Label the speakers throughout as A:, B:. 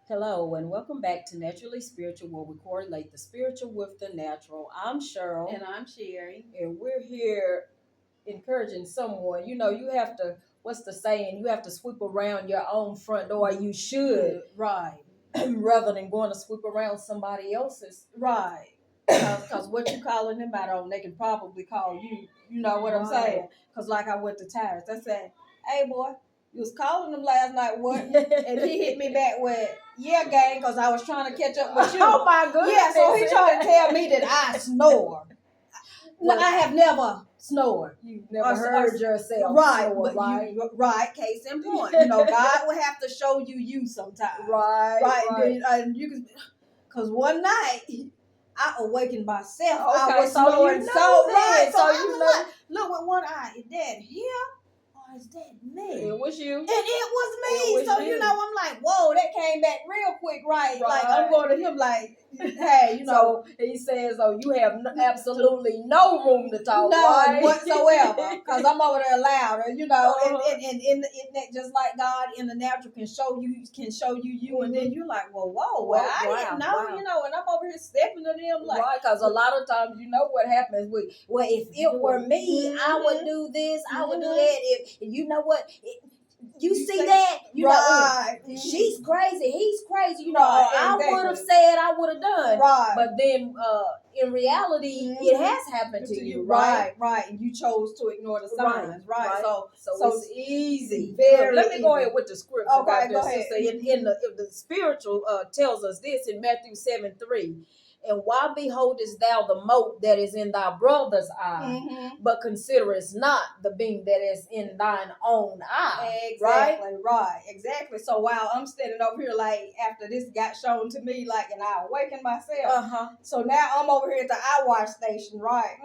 A: Hello, and welcome back to Naturally Spiritual, where we correlate the spiritual with the natural. I'm Cheryl,
B: And I'm Sherry.
A: and we're here encouraging someone. You have to, what's the saying? You have to sweep around your own front door. You should,
B: Right.
A: rather than going to sweep around somebody else's.
B: Right. Because what you calling them out on, they can probably call you. You know what I'm saying? Because like I went to Tyrus, I said, hey, boy, you was calling them last night, what? And he hit me back with, yeah, gang, because I was trying to catch up with you.
A: Oh, my goodness.
B: Yeah, so he tried to tell me that I snore. No, I have never snored.
A: You've never heard yourself
B: Right,
A: snore,
B: but
A: right?
B: Right, case in point. God will have to show you sometimes.
A: Right.
B: And you can, because one night I awakened myself.
A: Okay,
B: I was
A: so
B: snoring
A: you know
B: so
A: that.
B: right.
A: So
B: So
A: you
B: I was
A: know.
B: like, look with one eye, is that here or is that me?
A: It was you.
B: And it was me.
A: It was
B: So
A: you.
B: I'm like, whoa, that came back real quick, right? Like
A: Right.
B: I'm going to him like, hey,
A: So he says, "Oh, you have absolutely no room to talk,
B: none
A: right?
B: whatsoever, because I'm over there louder,
A: Uh-huh.
B: and in that, just like God in the natural can show you, and then you're like, well, whoa, well, I didn't know,
A: Wow.
B: and I'm over here stepping to them like,
A: Right, because a lot of times, you know what happens with, well, if it were me, I would
B: Mhm.
A: do this, I would do
B: Mhm.
A: that. If you know what, you see
B: say-
A: that, you know,
B: right,
A: she's crazy, he's crazy, you know,
B: Right,
A: I
B: exactly.
A: would have said, I would have done.
B: right,
A: But then, in reality,
B: Mhm.
A: it has happened to you, right?
B: right, and you chose to ignore the signs, right? So
A: it's easy.
B: very
A: Let me go
B: easy.
A: ahead with the scripture.
B: Okay,
A: about
B: go
A: this,
B: ahead.
A: sister. In the spiritual tells us this in Matthew 7:3. And why beholdest thou the mote that is in thy brother's eye,
B: Mhm.
A: but considerest not the beam that is in thine own eye?
B: Exactly, right, exactly. So while I'm standing over here, like after this got shown to me, like, and I awakened myself. So now I'm over here at the eye wash station, right?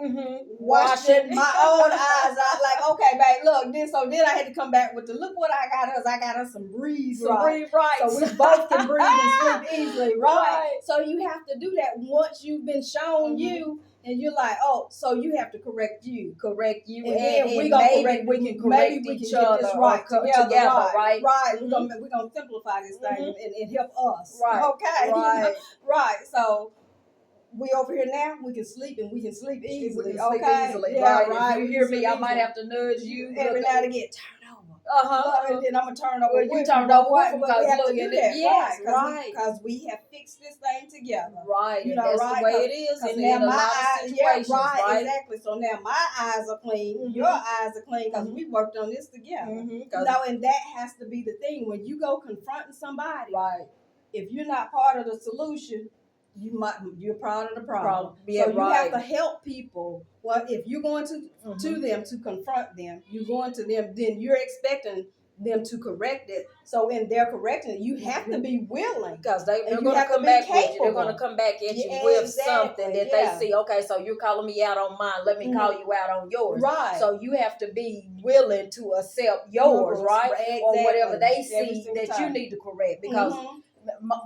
B: Washing my own eyes out, like, okay, babe, look, so then I had to come back with the look what I got us. I got us some breeze, right? So we both can breathe and sleep easily, right? So you have to do that once you've been shown you. And you're like, oh, so you have to correct you,
A: and
B: then
A: we gonna correct. We can correct
B: maybe we
A: each
B: can get
A: other
B: this right together,
A: right?
B: Right. We're gonna simplify this thing and help us,
A: Right.
B: Okay,
A: Right.
B: right. So we over here now. We can sleep and we can sleep easily.
A: We can sleep
B: Okay,
A: easily,
B: yeah,
A: right? If you
B: we
A: hear
B: can
A: me, I
B: sleep
A: might
B: easily.
A: have to nudge you
B: every now and again. Turn over. And then I'm gonna turn over.
A: Well, you
B: with
A: turned
B: but
A: over
B: why-
A: with 'em,
B: but
A: 'cause
B: we have
A: look,
B: to do
A: and
B: that,
A: yes,
B: because we have fixed this thing together.
A: Right,
B: You
A: and
B: know,
A: that's
B: right?
A: the way it is.
B: Because
A: And
B: now
A: in a
B: my
A: lot of
B: eyes,
A: situations, right?
B: exactly. So now my eyes are clean, your eyes are clean, because we worked on this together. And that has to be the thing when you go confronting somebody.
A: Right.
B: If you're not part of the solution, you're part of the problem.
A: Yeah,
B: so you
A: right.
B: have to help people. Well, if you're going to them to confront them, you're going to them, then you're expecting them to correct it. So in their correcting it, you have to be willing,
A: because they're
B: and
A: going to come back with you. They're going to come back at you with
B: exactly,
A: something that they see. Okay, so you're calling me out on mine. Let me call you out on yours.
B: Right.
A: So you have to be willing to accept yours, right?
B: Exactly.
A: Or whatever they
B: Every
A: see
B: single
A: that you
B: time.
A: need to correct, because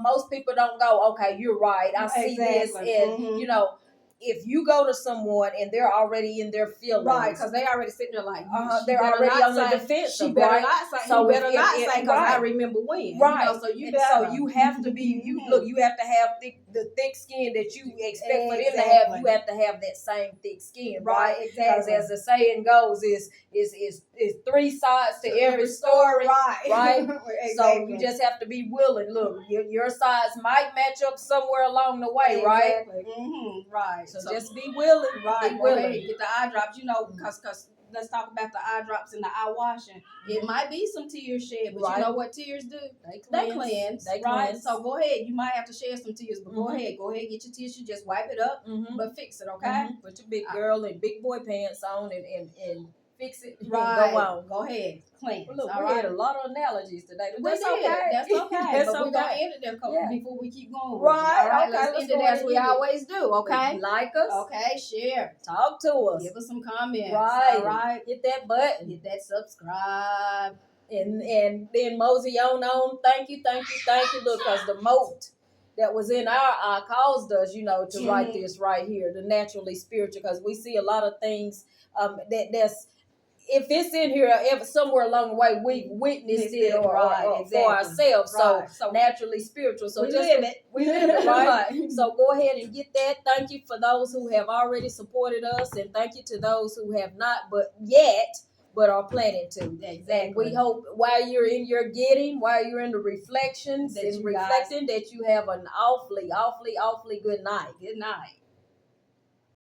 A: most people don't go, okay, you're right, I see this, and you know, if you go to someone and they're already in their feelings,
B: right? Because they already sitting there like,
A: they're already on the defensive,
B: she better
A: right?
B: not say,
A: So
B: he better not say, because
A: right.
B: I remember when,
A: right?
B: So you
A: and
B: better.
A: so you have to be, you have to have the thick skin that you expect for them to have. You have to have that same thick skin, right? Because as the saying goes, is three sides to every story, right?
B: Exactly.
A: So you just have to be willing. Look, your sides might match up somewhere along the way, right?
B: Right.
A: So just be willing.
B: Right.
A: Be willing.
B: Get the eye drops, because let's talk about the eye drops and the eye washing. It might be some tears shed, but you know what tears do? They cleanse. Right. So go ahead. You might have to shed some tears, but go ahead, get your tissue, just wipe it up, but fix it, okay?
A: Put your big girl and big boy pants on and fix it.
B: Right.
A: Go on.
B: Go ahead. Cleanse.
A: Well, look,
B: all
A: we
B: right.
A: had a lot of analogies today. But
B: That's okay. That's
A: That's
B: but we're gonna
A: okay.
B: end it there before we keep going.
A: Right.
B: All right.
A: Okay.
B: Let's end it as we always do. Okay.
A: Like us.
B: Okay. Share.
A: Talk to us.
B: Give us some comments.
A: Right.
B: All right.
A: Hit that button.
B: Hit that subscribe.
A: And then mosey on. Thank you. Look, because the moat that was in our eye caused us, to write this right here, the naturally spiritual, because we see a lot of things that's if it's in here ever somewhere along the way, we've witnessed it or for ourselves. So naturally spiritual. So
B: we live it.
A: We live it, right? So go ahead and get that. Thank you for those who have already supported us, and thank you to those who have not, but are planning to.
B: Exactly.
A: And we hope while you're in your getting, while you're in the reflections and reflecting, that you have an awfully good night.
B: Good night.